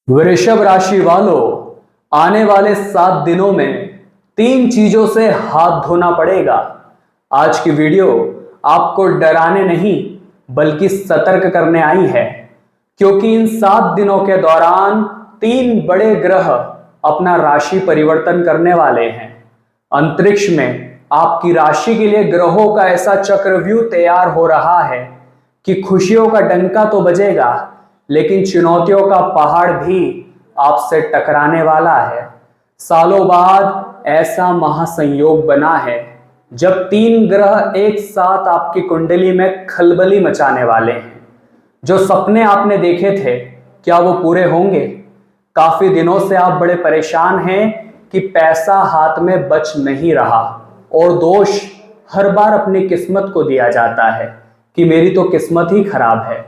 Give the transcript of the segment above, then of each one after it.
वृषभ राशि वालों, आने वाले 7 दिनों में 3 चीजों से हाथ धोना पड़ेगा। आज की वीडियो आपको डराने नहीं बल्कि सतर्क करने आई है, क्योंकि इन 7 दिनों के दौरान 3 बड़े ग्रह अपना राशि परिवर्तन करने वाले हैं। अंतरिक्ष में आपकी राशि के लिए ग्रहों का ऐसा चक्रव्यूह तैयार हो रहा है कि खुशियों का डंका तो बजेगा, लेकिन चुनौतियों का पहाड़ भी आपसे टकराने वाला है। सालों बाद ऐसा महासंयोग बना है जब 3 ग्रह एक साथ आपकी कुंडली में खलबली मचाने वाले हैं। जो सपने आपने देखे थे, क्या वो पूरे होंगे? काफी दिनों से आप बड़े परेशान हैं कि पैसा हाथ में बच नहीं रहा, और दोष हर बार अपनी किस्मत को दिया जाता है कि मेरी तो किस्मत ही खराब है।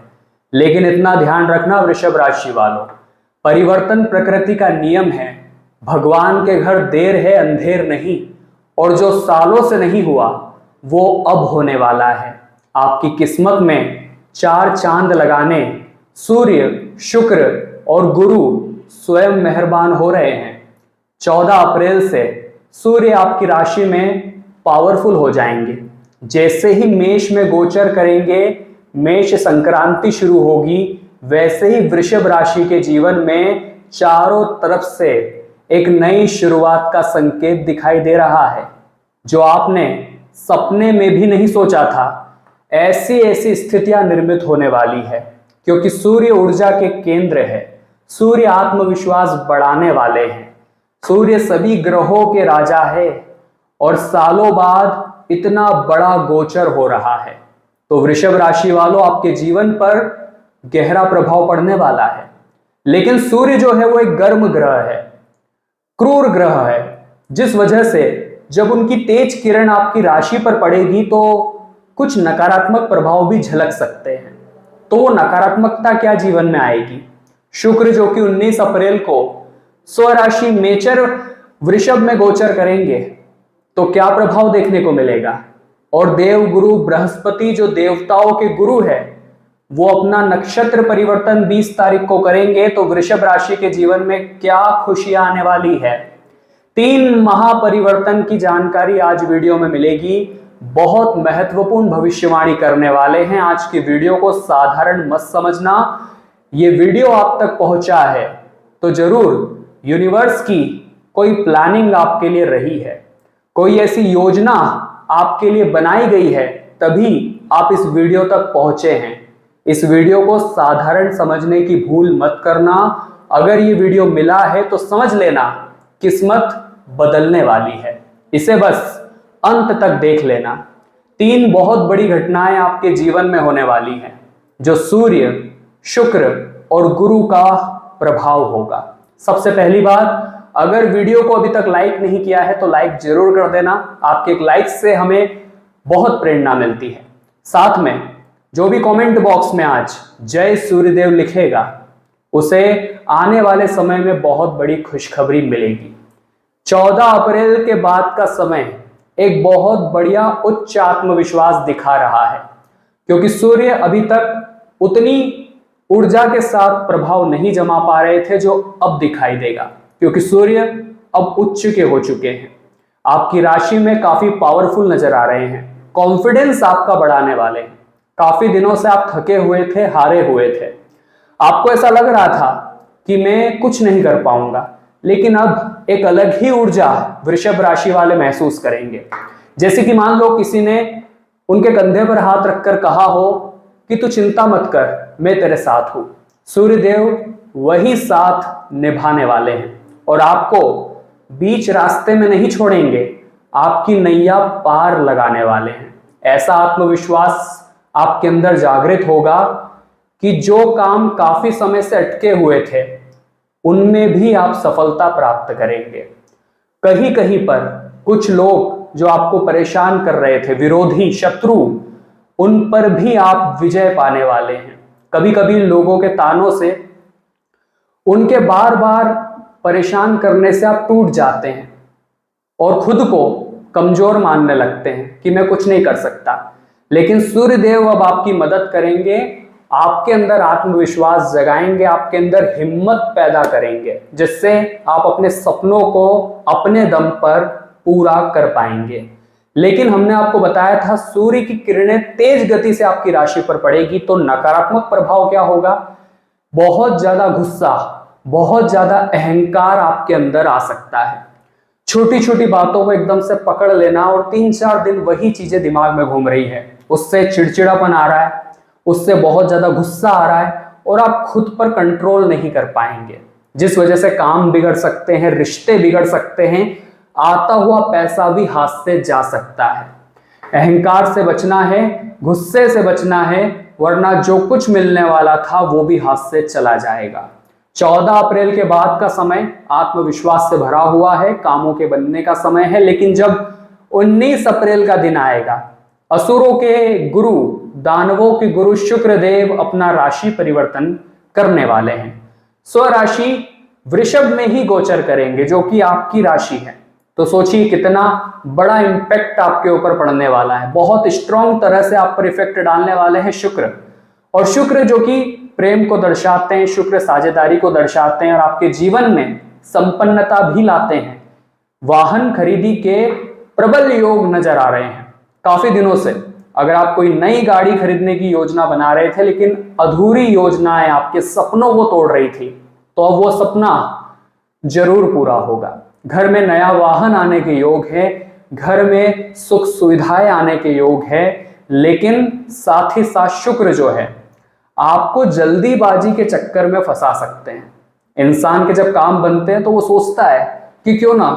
लेकिन इतना ध्यान रखना वृषभ राशि वालों, परिवर्तन प्रकृति का नियम है। भगवान के घर देर है अंधेर नहीं, और जो सालों से नहीं हुआ वो अब होने वाला है। आपकी किस्मत में 4 चांद लगाने सूर्य, शुक्र और गुरु स्वयं मेहरबान हो रहे हैं। 14 अप्रैल से सूर्य आपकी राशि में पावरफुल हो जाएंगे। जैसे ही मेष में गोचर करेंगे, मेष संक्रांति शुरू होगी, वैसे ही वृषभ राशि के जीवन में चारों तरफ से एक नई शुरुआत का संकेत दिखाई दे रहा है, जो आपने सपने में भी नहीं सोचा था। ऐसी ऐसी स्थितियां निर्मित होने वाली है, क्योंकि सूर्य ऊर्जा के केंद्र है। सूर्य आत्मविश्वास बढ़ाने वाले हैं। सूर्य सभी ग्रहों के राजा है, और सालों बाद इतना बड़ा गोचर हो रहा है। तो वृषभ राशि वालों, आपके जीवन पर गहरा प्रभाव पड़ने वाला है। लेकिन सूर्य जो है वो एक गर्म ग्रह है, क्रूर ग्रह है, जिस वजह से जब उनकी तेज किरण आपकी राशि पर पड़ेगी तो कुछ नकारात्मक प्रभाव भी झलक सकते हैं। तो वो नकारात्मकता क्या जीवन में आएगी? शुक्र जो कि 19 अप्रैल को स्वराशि मेचर वृषभ में गोचर करेंगे, तो क्या प्रभाव देखने को मिलेगा? और देव गुरु बृहस्पति जो देवताओं के गुरु है, वो अपना नक्षत्र परिवर्तन 20 तारीख को करेंगे। तो वृषभ राशि के जीवन में क्या खुशियां आने वाली है? 3 महापरिवर्तन की जानकारी आज वीडियो में मिलेगी। बहुत महत्वपूर्ण भविष्यवाणी करने वाले हैं। आज की वीडियो को साधारण मत समझना। ये वीडियो आप तक पहुंचा है तो जरूर यूनिवर्स की कोई प्लानिंग आपके लिए रही है, कोई ऐसी योजना आपके लिए बनाई गई है, तभी आप इस वीडियो तक पहुंचे हैं। इस वीडियो को साधारण समझने की भूल मत करना। अगर ये वीडियो मिला है तो समझ लेना किस्मत बदलने वाली है। इसे बस अंत तक देख लेना। 3 बहुत बड़ी घटनाएं आपके जीवन में होने वाली हैं, जो सूर्य, शुक्र और गुरु का प्रभाव होगा। सबसे पहली बात, अगर वीडियो को अभी तक लाइक नहीं किया है तो लाइक जरूर कर देना। आपके एक लाइक से हमें बहुत प्रेरणा मिलती है। साथ में जो भी कमेंट बॉक्स में आज जय सूर्यदेव लिखेगा, उसे आने वाले समय में बहुत बड़ी खुशखबरी मिलेगी। 14 अप्रैल के बाद का समय एक बहुत बढ़िया उच्च आत्मविश्वास दिखा रहा है, क्योंकि सूर्य अभी तक उतनी ऊर्जा के साथ प्रभाव नहीं जमा पा रहे थे जो अब दिखाई देगा, क्योंकि सूर्य अब उच्च के हो चुके हैं। आपकी राशि में काफी पावरफुल नजर आ रहे हैं। कॉन्फिडेंस आपका बढ़ाने वाले हैं। काफी दिनों से आप थके हुए थे, हारे हुए थे। आपको ऐसा लग रहा था कि मैं कुछ नहीं कर पाऊंगा, लेकिन अब एक अलग ही ऊर्जा वृषभ राशि वाले महसूस करेंगे। जैसे कि मान लो किसी ने उनके कंधे पर हाथ रखकर कहा हो कि तू चिंता मत कर, मैं तेरे साथ हूं। सूर्यदेव वही साथ निभाने वाले हैं, और आपको बीच रास्ते में नहीं छोड़ेंगे। आपकी नैया पार लगाने वाले हैं। ऐसा आत्मविश्वास आपके अंदर जागृत होगा कि जो काम काफी समय से अटके हुए थे, उनमें भी आप सफलता प्राप्त करेंगे। कहीं कहीं पर कुछ लोग जो आपको परेशान कर रहे थे, विरोधी, शत्रु, उन पर भी आप विजय पाने वाले हैं। कभी कभी लोगों के तानों से, उनके बार बार परेशान करने से आप टूट जाते हैं और खुद को कमजोर मानने लगते हैं कि मैं कुछ नहीं कर सकता। लेकिन सूर्यदेव अब आपकी मदद करेंगे, आपके अंदर आत्मविश्वास जगाएंगे, आपके अंदर हिम्मत पैदा करेंगे, जिससे आप अपने सपनों को अपने दम पर पूरा कर पाएंगे। लेकिन हमने आपको बताया था सूर्य की किरणें तेज गति से आपकी राशि पर पड़ेगी तो नकारात्मक प्रभाव क्या होगा? बहुत ज्यादा गुस्सा, बहुत ज्यादा अहंकार आपके अंदर आ सकता है। छोटी छोटी बातों को एकदम से पकड़ लेना और 3-4 दिन वही चीजें दिमाग में घूम रही है, उससे चिड़चिड़ापन आ रहा है, उससे बहुत ज्यादा गुस्सा आ रहा है और आप खुद पर कंट्रोल नहीं कर पाएंगे, जिस वजह से काम बिगड़ सकते हैं, रिश्ते बिगड़ सकते हैं, आता हुआ पैसा भी हाथ से जा सकता है। अहंकार से बचना है, गुस्से से बचना है, वरना जो कुछ मिलने वाला था वो भी हाथ से चला जाएगा। 14 अप्रैल के बाद का समय आत्मविश्वास से भरा हुआ है, कामों के बनने का समय है। लेकिन जब 19 अप्रैल का दिन आएगा, असुरों के गुरु, दानवों के गुरु शुक्र देव अपना राशि परिवर्तन करने वाले हैं। स्वराशि वृषभ में ही गोचर करेंगे, जो कि आपकी राशि है। तो सोचिए कितना बड़ा इंपैक्ट आपके ऊपर पड़ने वाला है। बहुत स्ट्रॉन्ग तरह से आप पर इफेक्ट डालने वाले हैं शुक्र। और शुक्र जो कि प्रेम को दर्शाते हैं, शुक्र साझेदारी को दर्शाते हैं और आपके जीवन में संपन्नता भी लाते हैं। वाहन खरीदी के प्रबल योग नजर आ रहे हैं काफी दिनों से। अगर आप कोई नई गाड़ी खरीदने की योजना बना रहे थे लेकिन अधूरी योजनाएं आपके सपनों को तोड़ रही थी, तो अब वो सपना जरूर पूरा होगा। घर में नया वाहन आने के योग है, घर में सुख सुविधाएं आने के योग है। लेकिन साथ ही साथ शुक्र जो है आपको जल्दीबाजी के चक्कर में फंसा सकते हैं। इंसान के जब काम बनते हैं तो वो सोचता है कि क्यों ना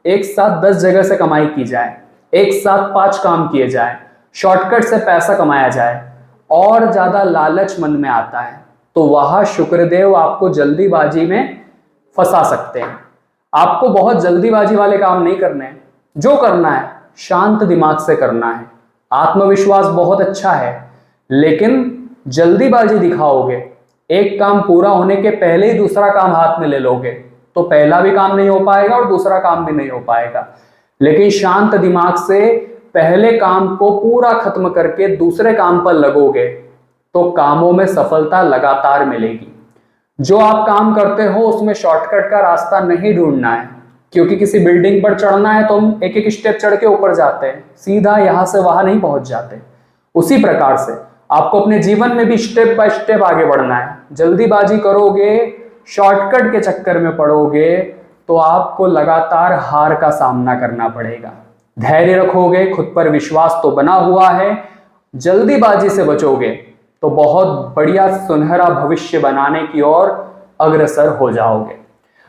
एक साथ 10 जगह से कमाई की जाए, एक साथ 5 काम किए जाए, शॉर्टकट से पैसा कमाया जाए, और ज्यादा लालच मन में आता है। तो वह शुक्रदेव आपको जल्दीबाजी में फंसा सकते हैं। आपको बहुत जल्दीबाजी वाले काम नहीं करने हैं, जो करना है शांत दिमाग से करना है। आत्मविश्वास बहुत अच्छा है, लेकिन जल्दीबाजी दिखाओगे, एक काम पूरा होने के पहले ही दूसरा काम हाथ में ले लोगे, तो पहला भी काम नहीं हो पाएगा और दूसरा काम भी नहीं हो पाएगा। लेकिन शांत दिमाग से पहले काम को पूरा खत्म करके दूसरे काम पर लगोगे तो कामों में सफलता लगातार मिलेगी। जो आप काम करते हो उसमें शॉर्टकट का रास्ता नहीं ढूंढना है, क्योंकि किसी बिल्डिंग पर चढ़ना है तो हम एक एक स्टेप चढ़ के ऊपर जाते हैं, सीधा यहां से वहां नहीं पहुंच जाते। उसी प्रकार से आपको अपने जीवन में भी स्टेप बाय स्टेप आगे बढ़ना है। जल्दीबाजी करोगे, शॉर्टकट के चक्कर में पड़ोगे तो आपको लगातार हार का सामना करना पड़ेगा। धैर्य रखोगे, खुद पर विश्वास तो बना हुआ है, जल्दीबाजी से बचोगे तो बहुत बढ़िया सुनहरा भविष्य बनाने की ओर अग्रसर हो जाओगे।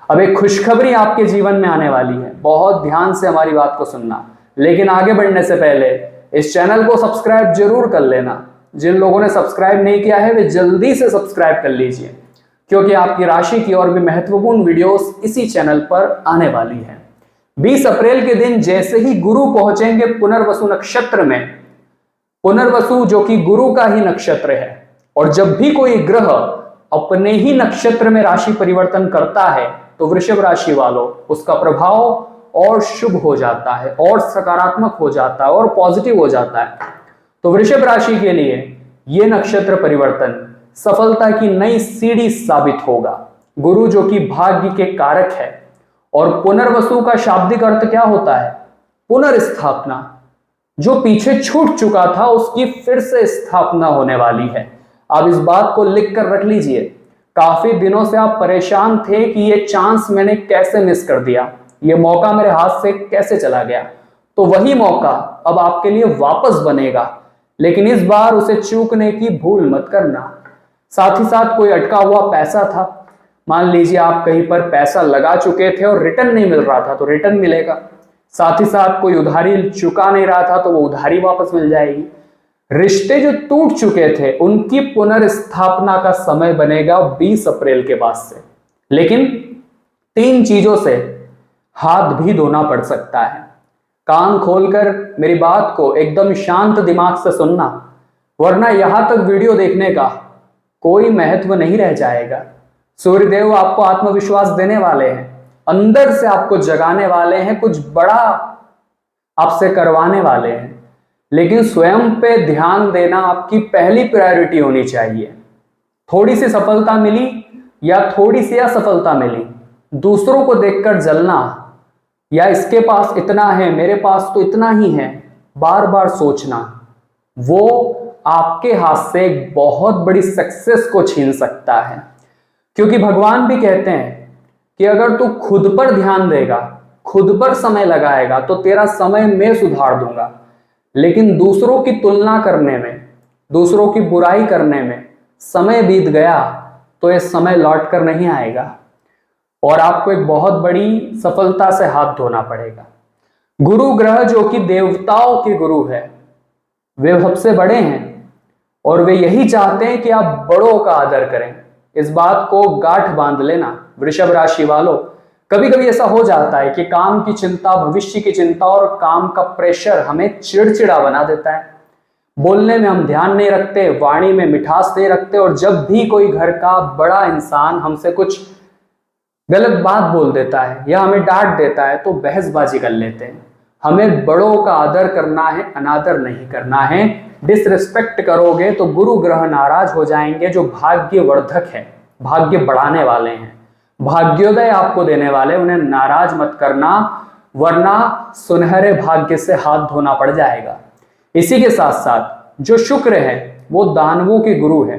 अब एक खुशखबरी आपके जीवन में आने वाली है, बहुत ध्यान से हमारी बात को सुनना। लेकिन आगे बढ़ने से पहले इस चैनल को सब्सक्राइब जरूर कर लेना। जिन लोगों ने सब्सक्राइब नहीं किया है वे जल्दी से सब्सक्राइब कर लीजिए, क्योंकि आपकी राशि की और भी महत्वपूर्ण वीडियोस इसी चैनल पर आने वाली है। 20 अप्रैल के दिन जैसे ही गुरु पहुंचेंगे पुनर्वसु नक्षत्र में, पुनर्वसु जो कि गुरु का ही नक्षत्र है, और जब भी कोई ग्रह अपने ही नक्षत्र में राशि परिवर्तन करता है तो वृषभ राशि वालों उसका प्रभाव और शुभ हो जाता है, और सकारात्मक हो जाता है, और पॉजिटिव हो जाता है। तो वृषभ राशि के लिए यह नक्षत्र परिवर्तन सफलता की नई सीढ़ी साबित होगा। गुरु जो कि भाग्य के कारक है, और पुनर्वसु का शाब्दिक अर्थ क्या होता है? पुनर्स्थापना। जो पीछे छूट चुका था उसकी फिर से स्थापना होने वाली है। आप इस बात को लिख कर रख लीजिए। काफी दिनों से आप परेशान थे कि ये चांस मैंने कैसे मिस कर दिया, ये मौका मेरे हाथ से कैसे चला गया। तो वही मौका अब आपके लिए वापस बनेगा, लेकिन इस बार उसे चूकने की भूल मत करना। साथ ही साथ कोई अटका हुआ पैसा था, मान लीजिए आप कहीं पर पैसा लगा चुके थे और रिटर्न नहीं मिल रहा था, तो रिटर्न मिलेगा। साथ ही साथ कोई उधारी चुका नहीं रहा था तो वो उधारी वापस मिल जाएगी। रिश्ते जो टूट चुके थे उनकी पुनर्स्थापना का समय बनेगा 20 अप्रैल के बाद से। लेकिन 3 चीजों से हाथ भी धोना पड़ सकता है। कान खोलकर मेरी बात को एकदम शांत दिमाग से सुनना, वरना यहां तक वीडियो देखने का कोई महत्व नहीं रह जाएगा। सूर्यदेव आपको आत्मविश्वास देने वाले हैं, अंदर से आपको जगाने वाले हैं, कुछ बड़ा आपसे करवाने वाले हैं। लेकिन स्वयं पे ध्यान देना आपकी पहली प्रायोरिटी होनी चाहिए। थोड़ी सी सफलता मिली या थोड़ी सी असफलता मिली, दूसरों को देखकर जलना या इसके पास इतना है मेरे पास तो इतना ही है, बार बार सोचना, वो आपके हाथ से एक बहुत बड़ी सक्सेस को छीन सकता है। क्योंकि भगवान भी कहते हैं कि अगर तू खुद पर ध्यान देगा, खुद पर समय लगाएगा तो तेरा समय मैं सुधार दूंगा, लेकिन दूसरों की तुलना करने में, दूसरों की बुराई करने में समय बीत गया तो यह समय लौट कर नहीं आएगा और आपको एक बहुत बड़ी सफलता से हाथ धोना पड़ेगा। गुरु ग्रह जो कि देवताओं के गुरु है, वे सबसे बड़े हैं और वे यही चाहते हैं कि आप बड़ों का आदर करें। इस बात को गांठ बांध लेना वृषभ राशि वालों। कभी कभी ऐसा हो जाता है कि काम की चिंता, भविष्य की चिंता और काम का प्रेशर हमें चिड़चिड़ा बना देता है। बोलने में हम ध्यान नहीं रखते, वाणी में मिठास नहीं रखते और जब भी कोई घर का बड़ा इंसान हमसे कुछ गलत बात बोल देता है या हमें डांट देता है तो बहसबाजी कर लेते हैं। हमें बड़ों का आदर करना है, अनादर नहीं करना है। डिसरिस्पेक्ट करोगे तो गुरु ग्रह नाराज हो जाएंगे, जो भाग्यवर्धक है, भाग्य बढ़ाने वाले हैं, भाग्योदय आपको देने वाले, उन्हें नाराज मत करना वरना सुनहरे भाग्य से हाथ धोना पड़ जाएगा। इसी के साथ साथ जो शुक्र है वो दानवों के गुरु है,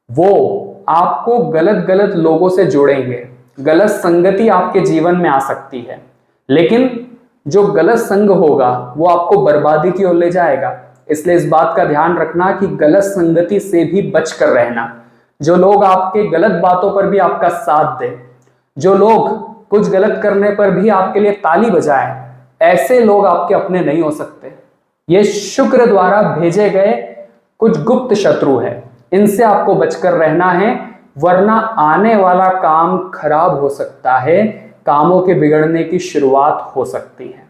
वो आपको गलत गलत लोगों से जोड़ेंगे, गलत संगति आपके जीवन में आ सकती है, लेकिन जो गलत संग होगा वो आपको बर्बादी की ओर ले जाएगा। इसलिए इस बात का ध्यान रखना कि गलत संगति से भी बच कर रहना। जो लोग आपके गलत बातों पर भी आपका साथ दें, जो लोग कुछ गलत करने पर भी आपके लिए ताली बजाएं, ऐसे लोग आपके अपने नहीं हो सकते। ये शुक्र द्वारा भेजे गए कुछ गुप्त शत्रु है, इनसे आपको बचकर रहना है वरना आने वाला काम खराब हो सकता है, कामों के बिगड़ने की शुरुआत हो सकती है।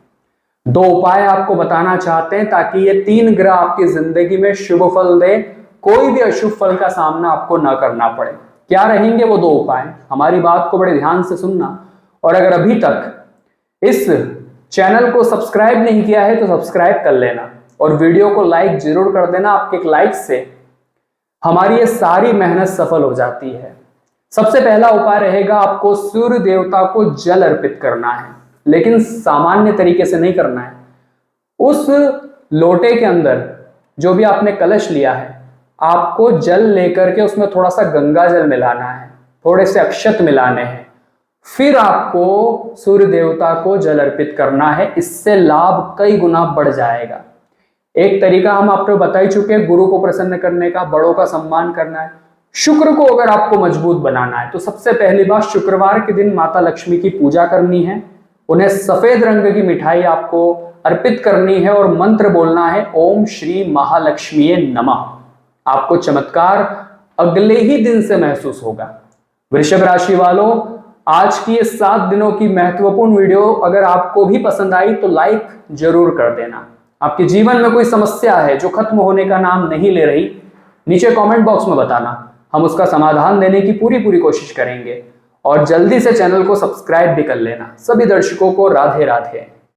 दो उपाय आपको बताना चाहते हैं ताकि ये 3 ग्रह आपकी जिंदगी में शुभ फल दे, कोई भी अशुभ फल का सामना आपको ना करना पड़े। क्या रहेंगे वो 2 उपाय? हमारी बात को बड़े ध्यान से सुनना और अगर अभी तक इस चैनल को सब्सक्राइब नहीं किया है तो सब्सक्राइब कर लेना और वीडियो को लाइक जरूर कर देना। आपके एक लाइक से हमारी ये सारी मेहनत सफल हो जाती है। सबसे पहला उपाय रहेगा आपको सूर्य देवता को जल अर्पित करना है, लेकिन सामान्य तरीके से नहीं करना है। उस लोटे के अंदर जो भी आपने कलश लिया है, आपको जल लेकर के उसमें थोड़ा सा गंगा जल मिलाना है, थोड़े से अक्षत मिलाने हैं, फिर आपको सूर्य देवता को जल अर्पित करना है। इससे लाभ कई गुना बढ़ जाएगा। एक तरीका हम आपको बता ही चुके हैं, गुरु को प्रसन्न करने का, बड़ों का सम्मान करना है। शुक्र को अगर आपको मजबूत बनाना है तो सबसे पहली बात, शुक्रवार के दिन माता लक्ष्मी की पूजा करनी है, उन्हें सफेद रंग की मिठाई आपको अर्पित करनी है और मंत्र बोलना है ओम श्री महालक्ष्मी नमः। आपको चमत्कार अगले ही दिन से महसूस होगा। वृषभ राशि वालों, आज की ये 7 दिनों की महत्वपूर्ण वीडियो अगर आपको भी पसंद आई तो लाइक जरूर कर देना। आपके जीवन में कोई समस्या है जो खत्म होने का नाम नहीं ले रही, नीचे कमेंट बॉक्स में बताना, हम उसका समाधान देने की पूरी कोशिश करेंगे। और जल्दी से चैनल को सब्सक्राइब भी कर लेना। सभी दर्शकों को राधे राधे।